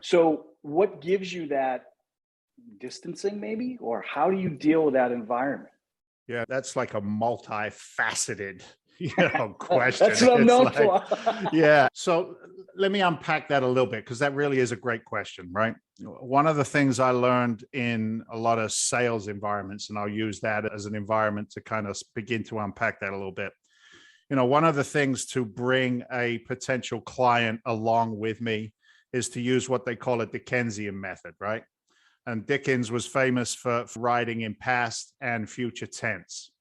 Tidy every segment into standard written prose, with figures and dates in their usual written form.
So what gives you that distancing maybe, or how do you deal with that environment? Yeah, that's like a multifaceted, question. That's what I'm It's known like, for. yeah. So let me unpack that a little bit because that really is a great question, right? One of the things I learned in a lot of sales environments, and I'll use that as an environment to kind of begin to unpack that a little bit. One of the things to bring a potential client along with me is to use what they call a Dickensian method, right? And Dickens was famous for writing in past and future tense.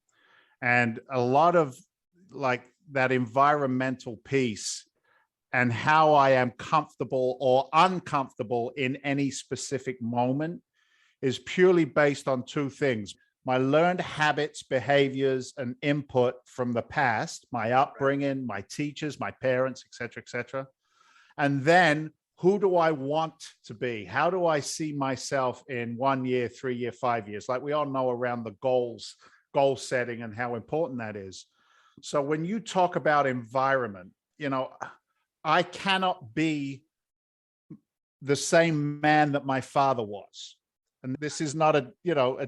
And a lot of like that environmental piece and how I am comfortable or uncomfortable in any specific moment is purely based on two things: my learned habits, behaviors, and input from the past, my upbringing, my teachers, my parents, et cetera, et cetera. And then who do I want to be? How do I see myself in 1 year, 3 year, 5 years? Like we all know around the goal setting and how important that is. So when you talk about environment, I cannot be the same man that my father was. And this is not a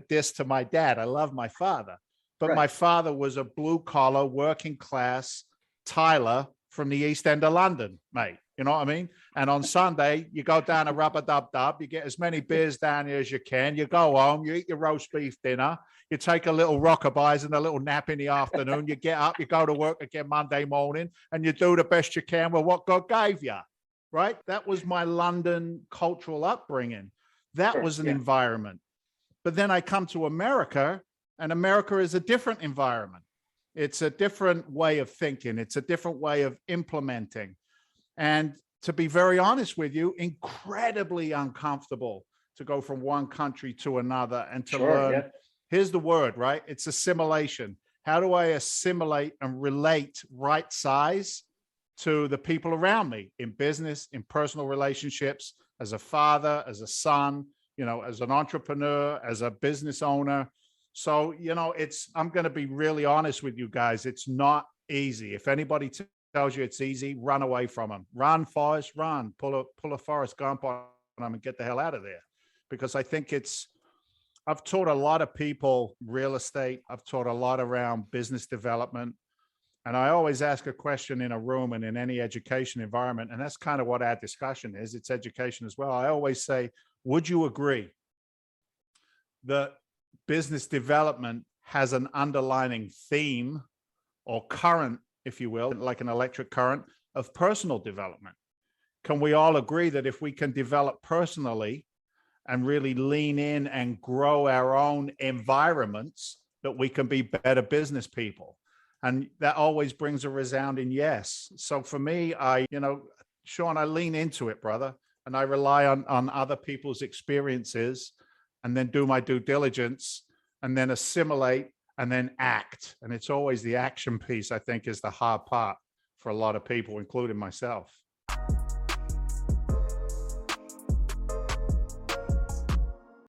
diss to my dad. I love my father, but Right. my father was a blue collar, working class Tyler from the East End of London, mate. You know what I mean? And on Sunday, you go down a rubber dub dub, you get as many beers down here as you can. You go home, you eat your roast beef dinner, you take a little rockabye and a little nap in the afternoon. You get up, you go to work again Monday morning, and you do the best you can with what God gave you. Right? That was my London cultural upbringing. That Sure. was an Yeah. environment. But then I come to America, and America is a different environment. It's a different way of thinking. It's a different way of implementing. And to be very honest with you, incredibly uncomfortable to go from one country to another and to Sure. learn. Yeah. Here's the word, right? It's assimilation. How do I assimilate and relate right size to the people around me in business, in personal relationships, as a father, as a son, as an entrepreneur, as a business owner? So, I'm going to be really honest with you guys. It's not easy. If anybody tells you it's easy, run away from them. Run, Forrest, run. Pull a Forrest Gump on them and get the hell out of there. Because I think I've taught a lot of people real estate. I've taught a lot around business development. And I always ask a question in a room and in any education environment. And that's kind of what our discussion is. It's education as well. I always say, would you agree that business development has an underlining theme or current, if you will, like an electric current of personal development? Can we all agree that if we can develop personally and really lean in and grow our own environments, that we can be better business people? And that always brings a resounding yes. So for me, Sean, I lean into it, brother, and I rely on other people's experiences and then do my due diligence and then assimilate and then act. And it's always the action piece, I think, is the hard part for a lot of people, including myself.